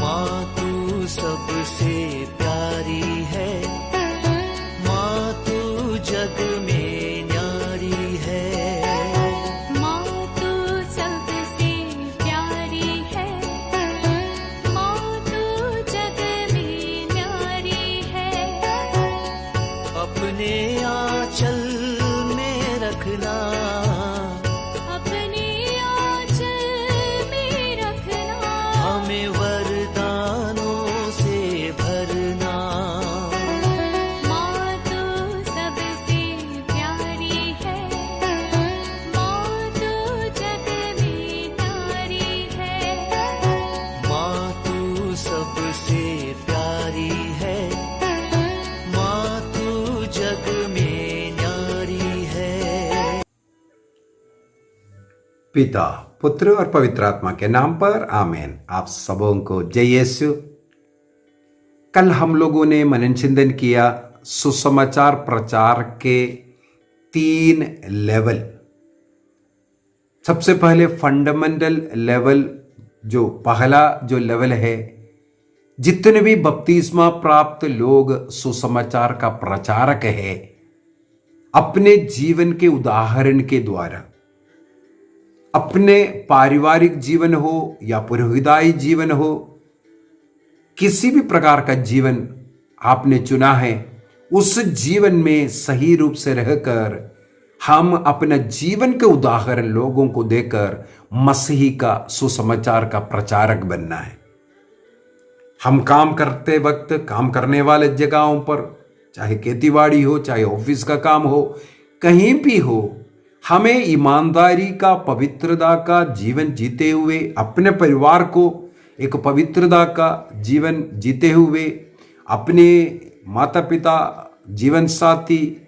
माँ तू सबसे प्यारी है, माँ तू जग में न्यारी है। माँ तू सबसे प्यारी है, माँ तू जग में न्यारी है। अपने आंचल में रखना, अपने आंचल में रखना। हमें वरदानों से भरना। माँ तू सबसे प्यारी है, माँ तू जग में न्यारी है। माँ तू सबसे प्यारी है, माँ तू जग में न्यारी है। पिता, पुत्र और पवित्र आत्मा के नाम पर आमीन। आप सबों को जय यीशु। कल हम लोगों ने मनन चिंतन किया सुसमाचार प्रचार के 3 लेवल। सबसे पहले फंडामेंटल लेवल, जो पहला जो लेवल है, जितने भी बपतिस्मा प्राप्त लोग सुसमाचार का प्रचारक है, अपने जीवन के उदाहरण के द्वारा, अपने पारिवारिक जीवन हो या पुरोहिताई जीवन हो, किसी भी प्रकार का जीवन आपने चुना है, उस जीवन में सही रूप से रहकर हम अपने जीवन के उदाहरण लोगों को देकर मसीही का सुसमाचार का प्रचारक बनना है। हम काम करते वक्त, काम करने वाले जगहों पर, चाहे खेतीबाड़ी हो, चाहे ऑफिस का काम हो, कहीं भी हो, हमें ईमानदारी का, पवित्रता का जीवन जीते हुए, अपने परिवार को एक पवित्रता का जीवन जीते हुए, अपने माता पिता, जीवन साथी,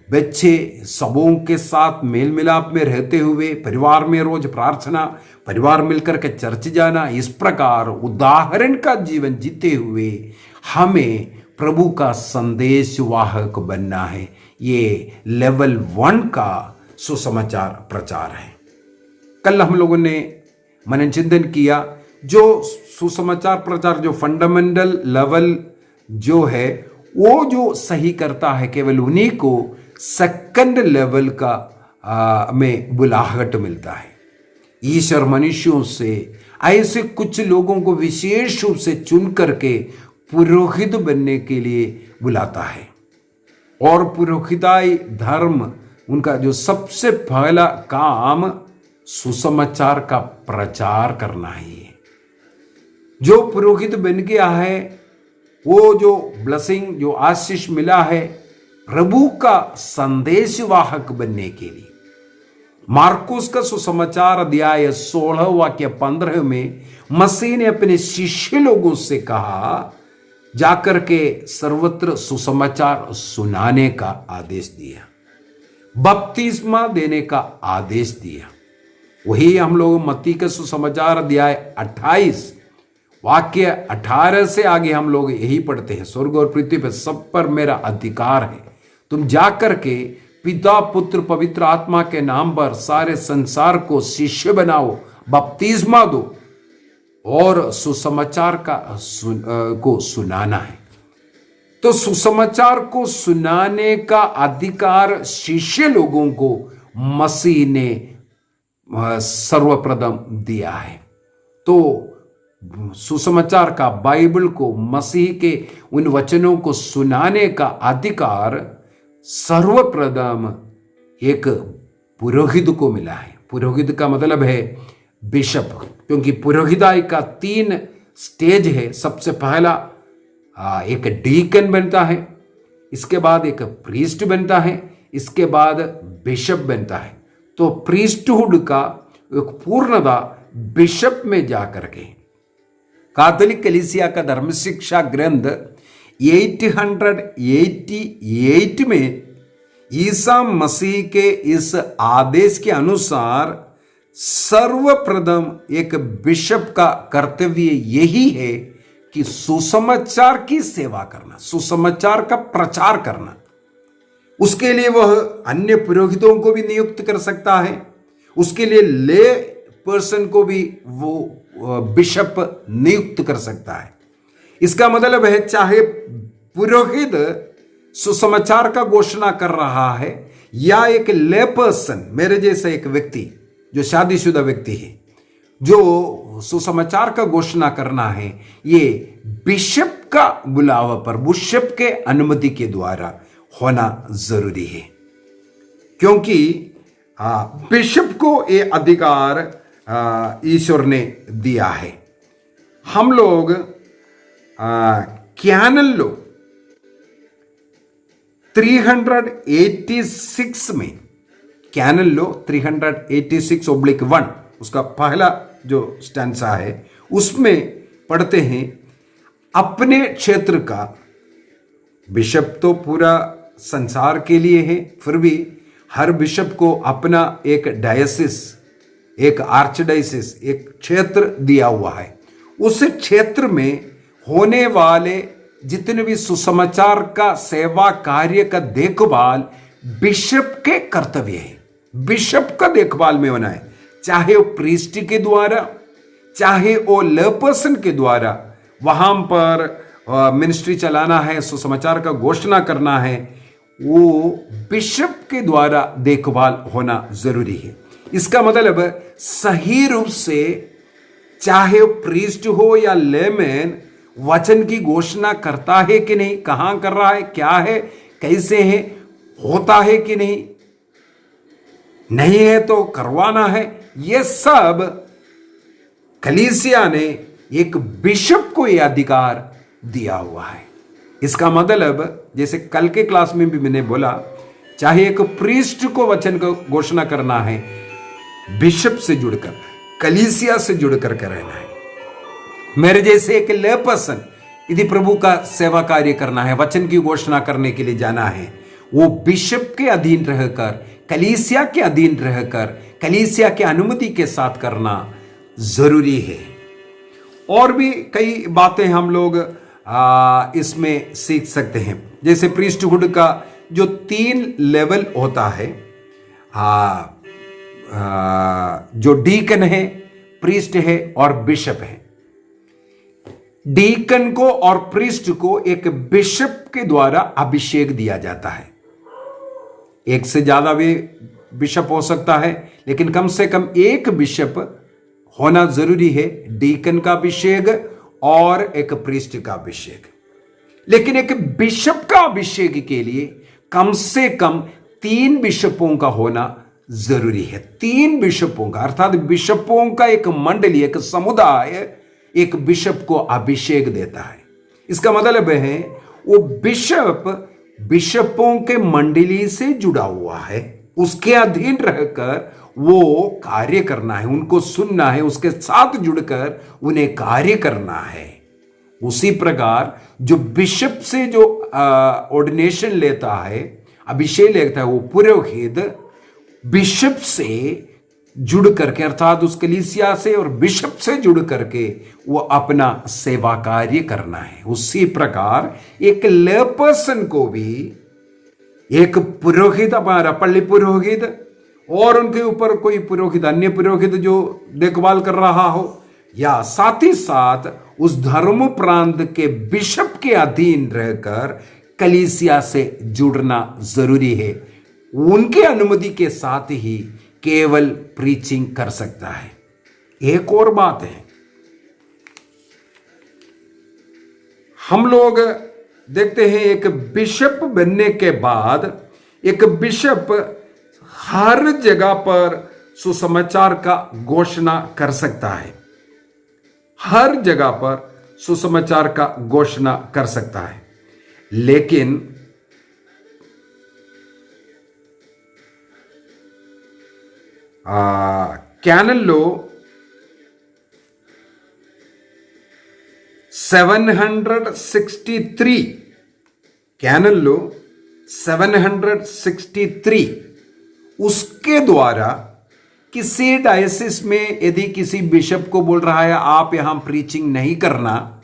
बच्चे सबों के साथ मेल मिलाप में रहते हुए, परिवार में रोज प्रार्थना, परिवार मिलकर के चर्च जाना, इस प्रकार उदाहरण का जीवन जीते हुए हमें प्रभु का संदेश वाहक बनना है। ये लेवल 1 का सुसमाचार प्रचार है। कल हम लोगों ने मनन चिंतन किया जो सुसमाचार प्रचार, जो फंडामेंटल लेवल जो है, वो जो सही करता है, केवल उन्हीं को सेकंड लेवल का में बुलाहट मिलता है। ईश्वर मनुष्यों से ऐसे कुछ लोगों को विशेष रूप से चुन करके पुरोहित बनने के लिए बुलाता है, और पुरोहिताई धर्म, उनका जो सबसे पहला काम सुसमाचार का प्रचार करना है। जो पुरोहित बन गया है, वो जो ब्लेसिंग, जो आशीष मिला है, प्रभु का संदेश वाहक बनने के लिए। मार्कुस का सुसमाचार अध्याय 16 वाक्य 15 में मसीह ने अपने शिष्य लोगों से कहा, जाकर के सर्वत्र सुसमाचार सुनाने का आदेश दिया, बपतिस्मा देने का आदेश दिया। वही हम लोग मत्ती के सुसमाचार अध्याय 28 वाक्य 18 से आगे हम लोग यही पढ़ते हैं, स्वर्ग और पृथ्वी पर सब पर मेरा अधिकार है, तुम जाकर के पिता, पुत्र, पवित्र आत्मा के नाम पर सारे संसार को शिष्य बनाओ, बपतिस्मा दो और सुसमाचार को सुनाना है। तो सुसमाचार को सुनाने का अधिकार शिष्य लोगों को मसीह ने सर्वप्रथम दिया है। तो सुसमाचार का, बाइबल को, मसीह के उन वचनों को सुनाने का अधिकार सर्वप्रथम एक पुरोहित को मिला है। पुरोहित का मतलब है बिशप, क्योंकि पुरोहिताई का 3 स्टेज है। सबसे पहला एक डीकन बनता है, इसके बाद एक प्रीस्ट बनता है, इसके बाद बिशप बनता है। तो प्रीस्टहुड का एक पूर्णता बिशप में जाकर के, कैथोलिक कलीसिया का धर्म शिक्षा ग्रंथ 888 में ईसा मसीह के इस आदेश के अनुसार सर्वप्रथम एक बिशप का कर्तव्य यही है कि सुसमाचार की सेवा करना, सुसमाचार का प्रचार करना। उसके लिए वह अन्य पुरोहितों को भी नियुक्त कर सकता है, उसके लिए ले पर्सन को भी वो बिशप नियुक्त कर सकता है। इसका मतलब है चाहे पुरोहित सुसमाचार का घोषणा कर रहा है या एक ले पर्सन, मेरे जैसा एक व्यक्ति जो शादीशुदा व्यक्ति है जो सुसमाचार का घोषणा करना है, ये बिशप का बुलावा पर, बिशप के अनुमति के द्वारा होना जरूरी है, क्योंकि बिशप को ये अधिकार ईश्वर ने दिया है। हम लोग कैनन लॉ 386 में, कैनन लॉ 386/1 उसका पहला जो स्टैंसा है उसमें पढ़ते हैं, अपने क्षेत्र का, बिशप तो पूरा संसार के लिए है, फिर भी हर बिशप को अपना एक डायसिस, एक आर्चडायसिस, एक क्षेत्र दिया हुआ है। उस क्षेत्र में होने वाले जितने भी सुसमाचार का सेवा कार्य का देखभाल बिशप के कर्तव्य है। बिशप का देखभाल में होना है, चाहे वो प्रीस्ट के द्वारा, चाहे वो ले पर्सन के द्वारा वहां पर मिनिस्ट्री चलाना है, सुसमाचार का घोषणा करना है, वो बिशप के द्वारा देखभाल होना जरूरी है। इसका मतलब सही रूप से चाहे प्रीस्ट हो या लेमैन वचन की घोषणा करता है कि नहीं, कहां कर रहा है, क्या है, कैसे है, होता है कि नहीं, नहीं है तो करवाना है, यह सब कलीसिया ने एक बिशप को यह अधिकार दिया हुआ है। इसका मतलब जैसे कल के क्लास में भी मैंने बोला, चाहे एक प्रीस्ट को वचन को घोषणा करना है, बिशप से जुड़कर, कलीसिया से जुड़कर रहना है। मेरे जैसे एक ले पर्सन यदि प्रभु का सेवा कार्य करना है, वचन की घोषणा करने के लिए जाना है, वो बिशप के अधीन रहकर, कलीसिया के अधीन रहकर, कलीसिया के अनुमति के साथ करना जरूरी है। और भी कई बातें हम लोग इसमें सीख सकते हैं। जैसे प्रीस्टहुड का जो 3 लेवल होता है, जो डीकन है, प्रीस्ट है और बिशप है। डीकन को और प्रीस्ट को एक बिशप के द्वारा अभिषेक दिया जाता है। एक से ज्यादा भी बिशप हो सकता है, लेकिन कम से कम एक बिशप होना जरूरी है, डीकन का अभिषेक और एक प्रीस्ट का अभिषेक। लेकिन एक बिशप का अभिषेक के लिए कम से कम 3 बिशपों का होना जरूरी है। 3 बिशपों का, अर्थात बिशपों का एक मंडली, एक समुदाय एक बिशप को अभिषेक देता है। इसका मतलब है वो बिशप बिशपों के मंडली से जुड़ा हुआ है, उसके अधीन रहकर वो कार्य करना है, उनको सुनना है, उसके साथ जुड़कर उन्हें कार्य करना है। उसी प्रकार जो बिशप से जो ऑर्डिनेशन लेता है, अभिषेक लेता है, वो पुरोहित बिशप से जुड़ करके, अर्थात उस कलीसिया से और बिशप से जुड़ करके वो अपना सेवा कार्य करना है। उसी प्रकार एक ले पर्सन को भी एक पुरोहित, हमारा पल्ली पुरोहित और उनके ऊपर कोई पुरोहित, अन्य पुरोहित जो देखभाल कर रहा हो, या साथ ही साथ उस धर्म प्रांत के बिशप के अधीन रहकर कलीसिया से जुड़ना जरूरी है। उनके अनुमति के साथ ही केवल प्रीचिंग कर सकता है। एक और बात है, हम लोग देखते हैं एक बिशप बनने के बाद एक बिशप हर जगह पर सुसमाचार का घोषणा कर सकता है, हर जगह पर सुसमाचार का घोषणा कर सकता है। लेकिन कैनन लॉ 763, कैनन लॉ 763, उसके द्वारा किसी डायसिस में यदि किसी बिशप को बोल रहा है आप यहां प्रीचिंग नहीं करना,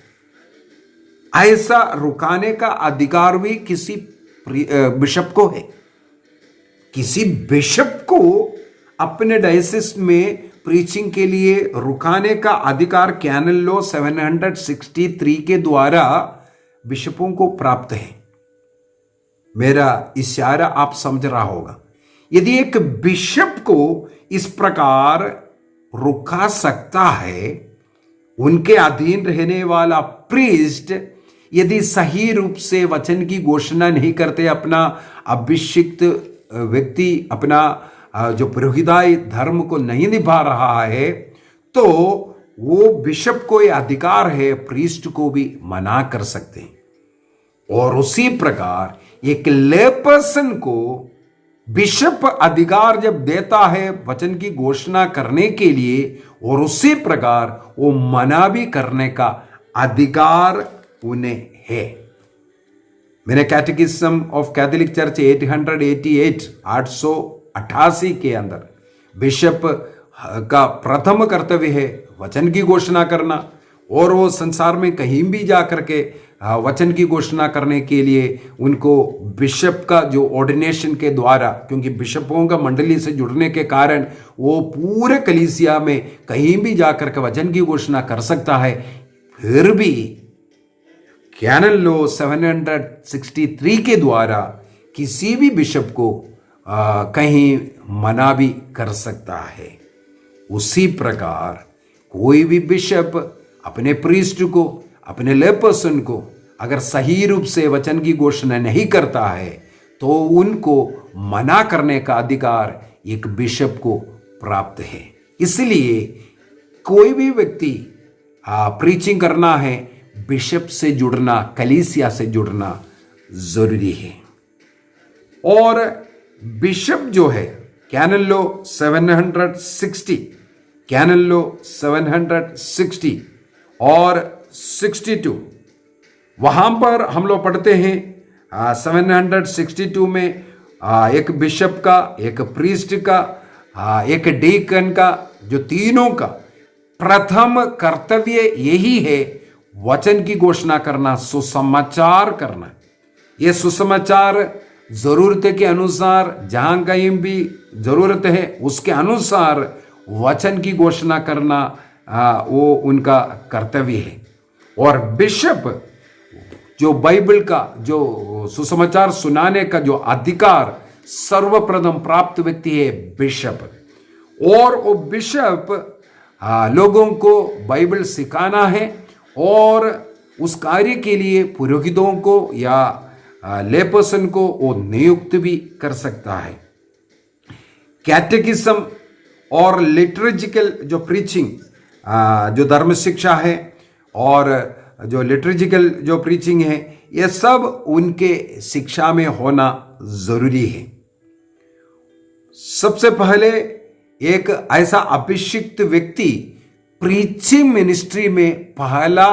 ऐसा रुकाने का अधिकार भी किसी बिशप को है। किसी बिशप को अपने डायसिस में प्रीचिंग के लिए रुकाने का अधिकार कैनन लॉ 763 के द्वारा बिशपों को प्राप्त है। मेरा इशारा आप समझ रहा होगा। यदि एक बिशप को इस प्रकार रुका सकता है, उनके अधीन रहने वाला प्रीस्ट यदि सही रूप से वचन की घोषणा नहीं करते, अपना अभिषिक्त व्यक्ति अपना जो पुरोहिताई धर्म को नहीं निभा रहा है, तो वो बिशप को ये अधिकार है प्रीस्ट को भी मना कर सकते हैं। और उसी प्रकार एक ले पर्सन को बिशप अधिकार जब देता है वचन की घोषणा करने के लिए, और उसी प्रकार वो मना भी करने का अधिकार उन्हें है। मैंने कैटेकिज्म ऑफ कैथोलिक चर्च 888 के अंदर बिशप का प्रथम कर्तव्य है वचन की घोषणा करना, और वो संसार में कहीं भी जाकर के वचन की घोषणा करने के लिए उनको बिशप का जो ऑर्डिनेशन के द्वारा, क्योंकि बिशपों का मंडली से जुड़ने के कारण वो पूरे कलीसिया में कहीं भी जाकर के वचन की घोषणा कर सकता है। फिर भी कैनन लॉ 763 के द्वारा किसी भी बिशप को कहीं मना भी कर सकता है। उसी प्रकार कोई भी बिशप अपने प्रीस्ट को, अपने ले पर्सन को अगर सही रूप से वचन की घोषणा नहीं करता है, तो उनको मना करने का अधिकार एक बिशप को प्राप्त है। इसलिए कोई भी व्यक्ति प्रीचिंग करना है, बिशप से जुड़ना, कलीसिया से जुड़ना जरूरी है। और बिशप जो है कैनन लॉ 760 और 62, वहां पर हम लोग पढ़ते हैं 762 में एक बिशप का, एक प्रीस्ट का, एक डीकन का, जो तीनों का प्रथम कर्तव्य यही है वचन की घोषणा करना, सुसमाचार करना। यह सुसमाचार जरूरत के अनुसार, जहां कहीं भी जरूरत है उसके अनुसार वचन की घोषणा करना वो उनका कर्तव्य है। और बिशप जो बाइबल का जो सुसमाचार सुनाने का जो अधिकार सर्वप्रथम प्राप्त व्यक्ति है बिशप। और वो बिशप लोगों को बाइबल सिखाना है और उस कार्य के लिए पुरोहितों को या ले पर्सन को वो नियुक्त भी कर सकता है। कैटेकिज्म और लिटर्जिकल जो प्रीचिंग, जो धर्म शिक्षा है और जो लिटर्जिकल जो प्रीचिंग है, ये सब उनके शिक्षा में होना जरूरी है। सबसे पहले एक ऐसा अभिषिक्त व्यक्ति प्रीचिंग मिनिस्ट्री में पहला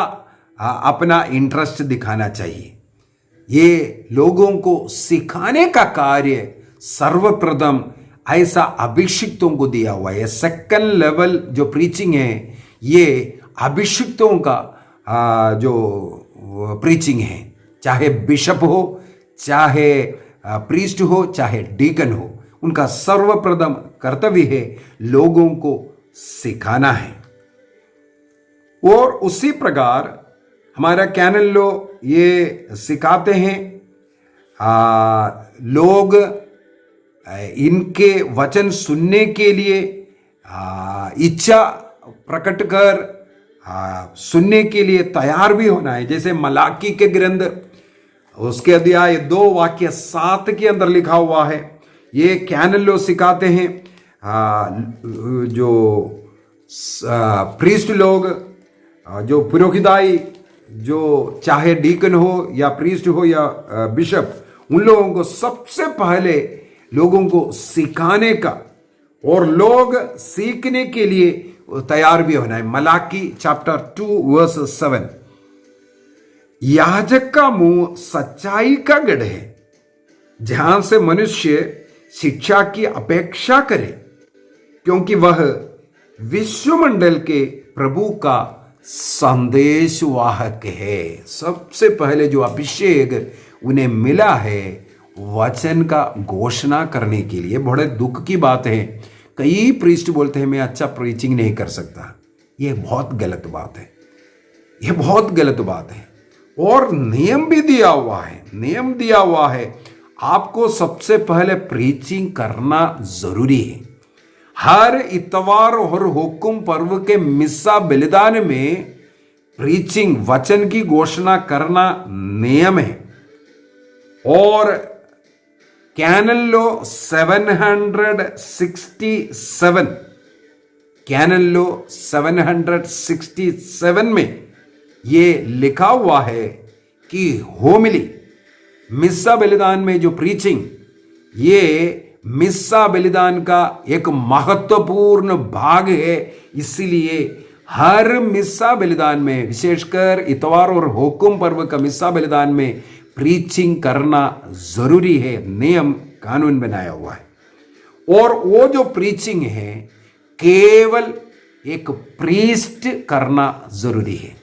अपना इंटरेस्ट दिखाना चाहिए। ये लोगों को सिखाने का कार्य सर्वप्रथम ऐसा अभिषिक्तों को दिया हुआ है। सेकंड लेवल जो प्रीचिंग है ये अभिषिक्तों का जो प्रीचिंग है, चाहे बिशप हो, चाहे प्रीस्ट हो, चाहे डीकन हो, उनका सर्वप्रथम कर्तव्य है लोगों को सिखाना है। और उसी प्रकार हमारा कैनन लॉ ये सिखाते हैं लोग इनके वचन सुनने के लिए इच्छा प्रकट कर सुनने के लिए तैयार भी होना है। जैसे मलाकी के ग्रंथ उसके अध्याय 2 वाक्य 7 के अंदर लिखा हुआ है, ये कैनन लॉ सिखाते हैं जो प्रीस्ट लोग, जो पुरोहिताई, जो चाहे डीकन हो या प्रीस्ट हो या बिशप, उन लोगों को सबसे पहले लोगों को सिखाने का और लोग सीखने के लिए तैयार भी होना है। मलाकी चैप्टर 2 वर्स 7, याजक का मुंह सच्चाई का गढ़ है, जहां से मनुष्य शिक्षा की अपेक्षा करे, क्योंकि वह विश्वमंडल के प्रभु का संदेशवाहक है। सबसे पहले जो अभिषेक उन्हें मिला है वचन का घोषणा करने के लिए। बड़े दुख की बात है कई प्रीस्ट बोलते हैं मैं अच्छा प्रीचिंग नहीं कर सकता। ये बहुत गलत बात है, ये बहुत गलत बात है। और नियम भी दिया हुआ है, नियम दिया हुआ है, आपको सबसे पहले प्रीचिंग करना जरूरी है। हर इतवार और हुक्म पर्व के मिस्सा बलिदान में प्रीचिंग वचन की घोषणा करना नियम है। और कैनन लॉ 767 कैनन लॉ 767 में ये लिखा हुआ है कि होमिली मिस्सा बलिदान में जो प्रीचिंग, ये मिस्सा बलिदान का एक महत्वपूर्ण भाग है। इसलिए हर मिस्सा बलिदान में, विशेषकर इतवार और हुक्म पर्व का मिस्सा बलिदान में प्रीचिंग करना जरूरी है, नियम कानून बनाया हुआ है। और वो जो प्रीचिंग है केवल एक प्रीस्ट करना जरूरी है।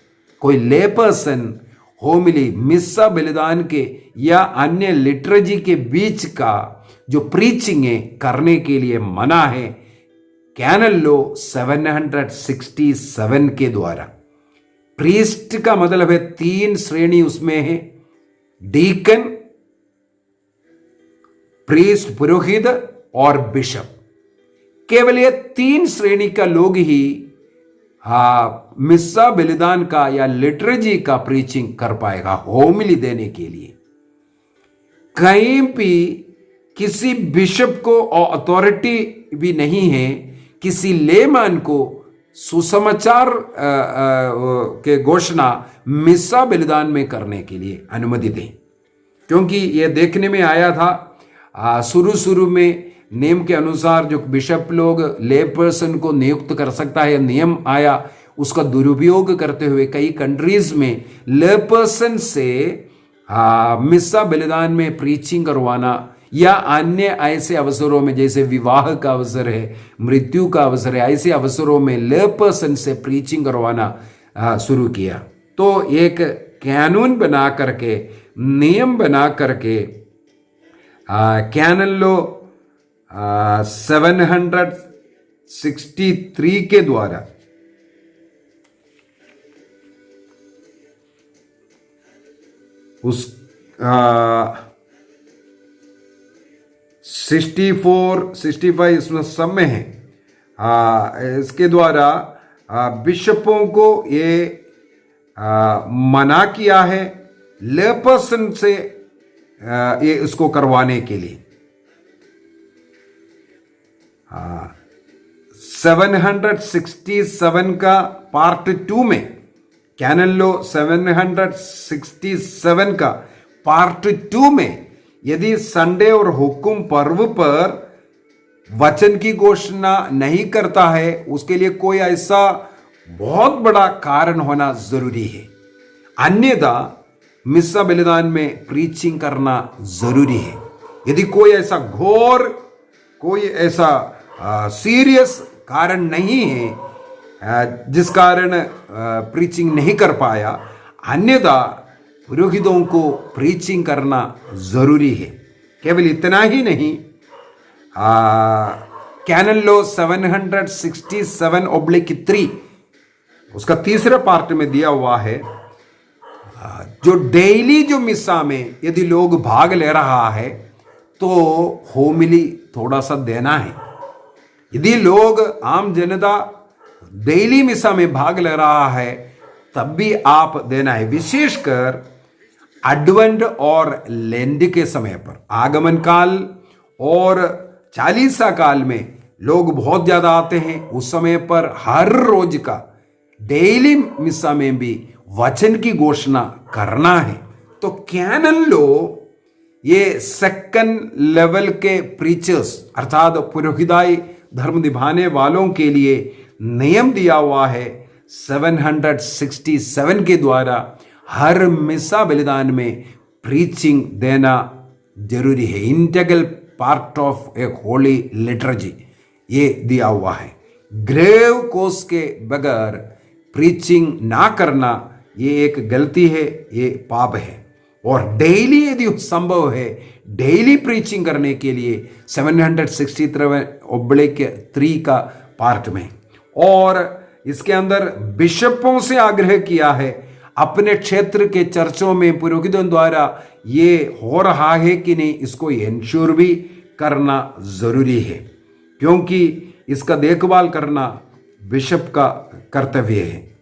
कोई ले पर्सन होमिली मिस्सा बलिदान के या अन्य लिटरेजी के बीच का जो प्रीचिंग है करने के लिए मना है कैनन लॉ 767 के द्वारा। प्रीस्ट का मतलब है 3 श्रेणी उसमें है, डीकन, प्रीस्ट पुरोहित और बिशप। केवल ये 3 श्रेणी का लोग ही मिस्सा बलिदान का या लिटरेजी का प्रीचिंग कर पाएगा होमिली देने के लिए। कहीं भी किसी बिशप को अथॉरिटी भी नहीं है किसी लेमैन को सुसमाचार के घोषणा मिस्सा बलिदान में करने के लिए अनुमति दें। क्योंकि यह देखने में आया था शुरू में नियम के अनुसार जो बिशप लोग ले पर्सन को नियुक्त कर सकता है, नियम आया, उसका दुरुपयोग करते हुए कई कंट्रीज में ले पर्सन से मिस्सा बलिदान में प्रीचिंग करवाना या अन्य ऐसे अवसरों में, जैसे विवाह का अवसर है, मृत्यु का अवसर है, ऐसे अवसरों में ले पर्सन से प्रीचिंग करवाना शुरू किया। तो एक कानून बना करके, नियम बना करके कैनन लॉ 763 के द्वारा उस 64-65 इसमें सब में है, इसके द्वारा बिशपों को ये मना किया है ले पर्सन से ये इसको करवाने के लिए। 767 का पार्ट 2 में, कैनन लॉ 767 का पार्ट 2 में, यदि संडे और हुक्म पर्व पर वचन की घोषणा नहीं करता है, उसके लिए कोई ऐसा बहुत बड़ा कारण होना जरूरी है, अन्यथा मिस्सा बलिदान में प्रीचिंग करना जरूरी है। यदि कोई ऐसा घोर, कोई ऐसा सीरियस कारण नहीं है जिस कारण प्रीचिंग नहीं कर पाया, अन्यथा पुरोहितों को प्रीचिंग करना जरूरी है। केवल इतना ही नहीं, कैनन लॉ 767/3 उसका तीसरे पार्ट में दिया हुआ है, जो डेली जो मिस्सा में यदि लोग भाग ले रहा है तो होमिली थोड़ा सा देना है। यदि लोग आम जनता डेली मिस्सा में भाग ले रहा है तब भी आप देना है। विशेषकर एडवेंट और लेंड के समय पर, आगमन काल और चालीसा काल में लोग बहुत ज्यादा आते हैं, उस समय पर हर रोज का डेली मिस्सा में भी वचन की घोषणा करना है। तो कैनन लॉ ये सेकंड लेवल के प्रीचर्स अर्थात पुरोहिताई धर्म निभाने वालों के लिए नियम दिया हुआ है 767 के द्वारा। हर मिस्सा बलिदान में प्रीचिंग देना जरूरी है, इंटीग्रल पार्ट ऑफ ए होली लिटरेजी ये दिया हुआ है। ग्रेव कोर्स के बगैर प्रीचिंग ना करना ये एक गलती है, ये पाप है। और डेली यदि संभव है डेली प्रीचिंग करने के लिए 763 का पार्ट में। और इसके अंदर बिशपों से आग्रह किया है अपने क्षेत्र के चर्चों में पुरोहितों द्वारा ये हो रहा है कि नहीं, इसको इंश्योर भी करना जरूरी है, क्योंकि इसका देखभाल करना बिशप का कर्तव्य है।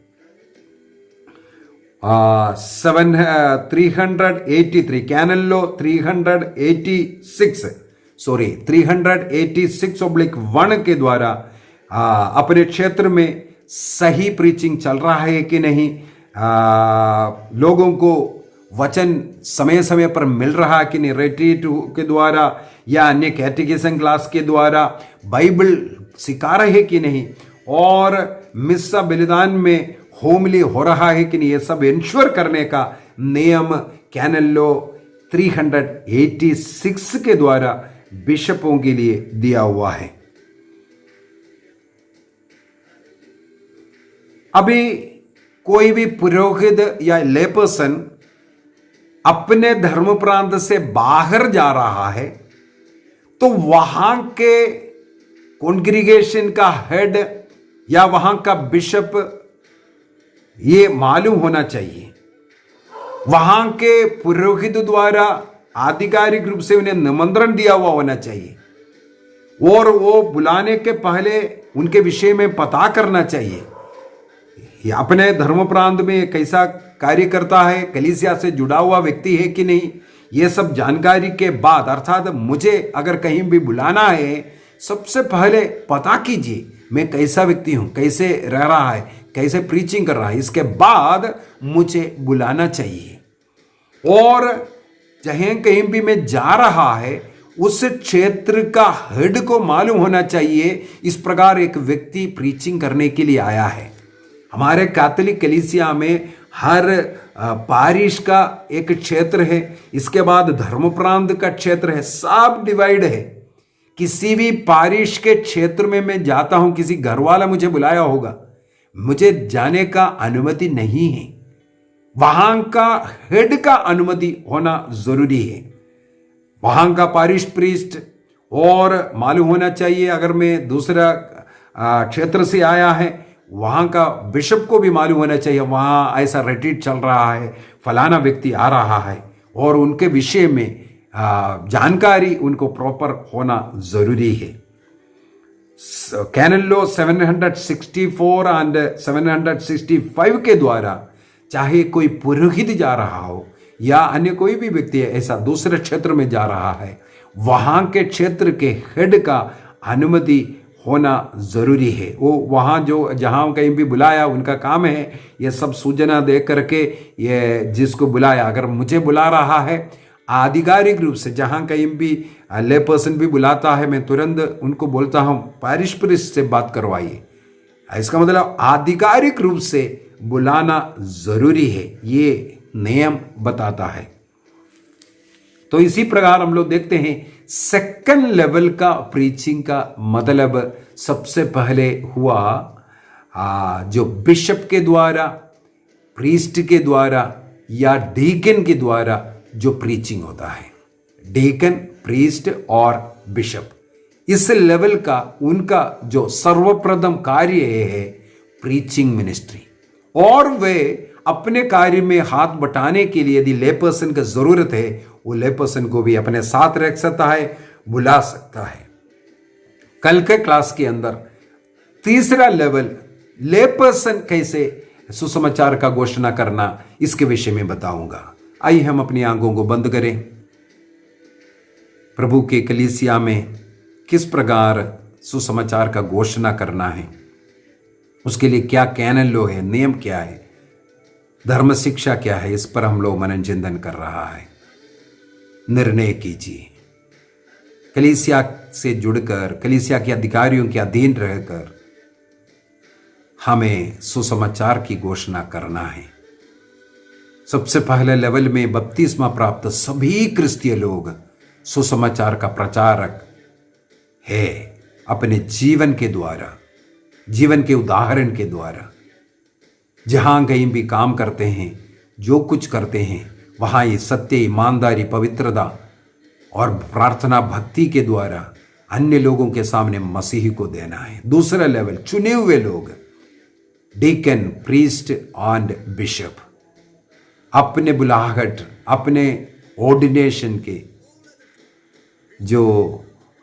383 कैनन लॉ 386/1 के द्वारा अपने क्षेत्र में सही प्रीचिंग चल रहा है कि नहीं, लोगों को वचन समय समय पर मिल रहा है कि नहीं, रेट्रीट के द्वारा या अन्य कैटेकिज्म क्लास के द्वारा बाइबल सिखा रहे कि नहीं, और मिस्सा बलिदान में होमली हो रहा है कि नहीं, ये सब इंश्योर करने का नियम कैनन लॉ 386 के द्वारा बिशपों के लिए दिया हुआ है। अभी कोई भी पुरोहित या ले पर्सन अपने धर्म प्रांत से बाहर जा रहा है तो वहां के कॉन्ग्रीगेशन का हेड या वहां का बिशप ये मालूम होना चाहिए। वहां के पुरोहित द्वारा आधिकारिक रूप से उन्हें निमंत्रण दिया हुआ होना चाहिए और वो बुलाने के पहले उनके विषय में पता करना चाहिए, ये अपने धर्म प्रांत में कैसा कार्य करता है, कलीसिया से जुड़ा हुआ व्यक्ति है कि नहीं। ये सब जानकारी के बाद, अर्थात मुझे अगर कहीं भी बुलाना है, सबसे पहले पता कीजिए मैं कैसा व्यक्ति हूं, कैसे रह रहा है, कैसे प्रीचिंग कर रहा है, इसके बाद मुझे बुलाना चाहिए। और चाहे कहीं भी मैं जा रहा है उस क्षेत्र का हेड को मालूम होना चाहिए इस प्रकार एक व्यक्ति प्रीचिंग करने के लिए आया है। हमारे कैथोलिक कलीसिया में हर पारिश का एक क्षेत्र है, इसके बाद धर्म प्रांत का क्षेत्र है, सब डिवाइड है। किसी भी पारिश के क्षेत्र में मैं जाता हूं, किसी घर वाला मुझे बुलाया होगा, मुझे जाने का अनुमति नहीं है, वहां का हेड का अनुमति होना जरूरी है। वहां का पारिश प्रीस्ट और मालूम होना चाहिए, अगर मैं दूसरा क्षेत्र से आया है वहां का बिशप को भी मालूम होना चाहिए वहां ऐसा रिट्रीट चल रहा है, फलाना व्यक्ति आ रहा है, और उनके विषय में जानकारी उनको प्रॉपर होना जरूरी है। कैनन लॉ 764 एंड 765 के द्वारा चाहे कोई पुरोहित जा रहा हो या अन्य कोई भी व्यक्ति ऐसा दूसरे क्षेत्र में जा रहा है, वहां के क्षेत्र के हेड का अनुमति होना जरूरी है। वो वहाँ जो जहाँ कहीं भी बुलाया उनका काम है ये सब सूचना दे करके ये जिसको बुलाया, अगर मुझे बुला रहा है आधिकारिक रूप से, जहाँ कहीं भी ले पर्सन भी बुलाता है मैं तुरंत उनको बोलता हूँ पारिश प्रीस्ट से बात करवाइए। इसका मतलब आधिकारिक रूप से बुलाना जरूरी है, ये नियम बताता है। तो इसी प्रकार हम लोग देखते हैं सेकंड लेवल का प्रीचिंग का मतलब सबसे पहले हुआ जो बिशप के द्वारा, प्रीस्ट के द्वारा या डीकन के द्वारा जो प्रीचिंग होता है, डीकन, प्रीस्ट और बिशप, इस लेवल का उनका जो सर्वप्रथम कार्य है प्रीचिंग मिनिस्ट्री, और वे अपने कार्य में हाथ बटाने के लिए यदि ले पर्सन की जरूरत है वो ले पर्सन को भी अपने साथ रख सकता है, बुला सकता है। कल के क्लास के अंदर तीसरा लेवल ले पर्सन कैसे सुसमाचार का घोषणा करना इसके विषय में बताऊंगा। आइए हम अपनी आंखों को बंद करें। प्रभु के कलीसिया में किस प्रकार सुसमाचार का घोषणा करना है, उसके लिए क्या कैनन लॉ है, नियम क्या है, धर्म शिक्षा क्या है, इस पर हम लोग मनन चिंतन कर रहा है। निर्णय कीजिए, कलीसिया से जुड़कर, कलीसिया के अधिकारियों के अधीन रहकर हमें सुसमाचार की घोषणा करना है। सबसे पहले लेवल में बपतिस्मा प्राप्त सभी क्रिस्तीय लोग सुसमाचार का प्रचारक है, अपने जीवन के द्वारा, जीवन के उदाहरण के द्वारा। जहां कहीं भी काम करते हैं, जो कुछ करते हैं, वहां ये सत्य, ईमानदारी, पवित्रता और प्रार्थना भक्ति के द्वारा अन्य लोगों के सामने मसीह को देना है। दूसरा लेवल, चुने हुए लोग, डीकन, प्रीस्ट एंड बिशप, अपने बुलाहट, अपने ऑर्डिनेशन के जो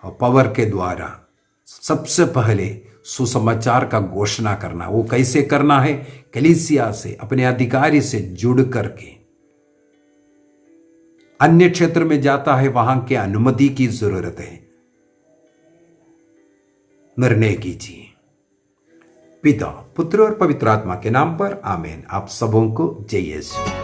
पावर के द्वारा सबसे पहले सुसमाचार का घोषणा करना। वो कैसे करना है? कलीसिया से, अपने अधिकारी से जुड़ करके। अन्य क्षेत्र में जाता है, वहां के अनुमति की जरूरत है। निर्णय कीजिए। पिता, पुत्र और पवित्र आत्मा के नाम पर आमीन। आप सबों को जय यीशु।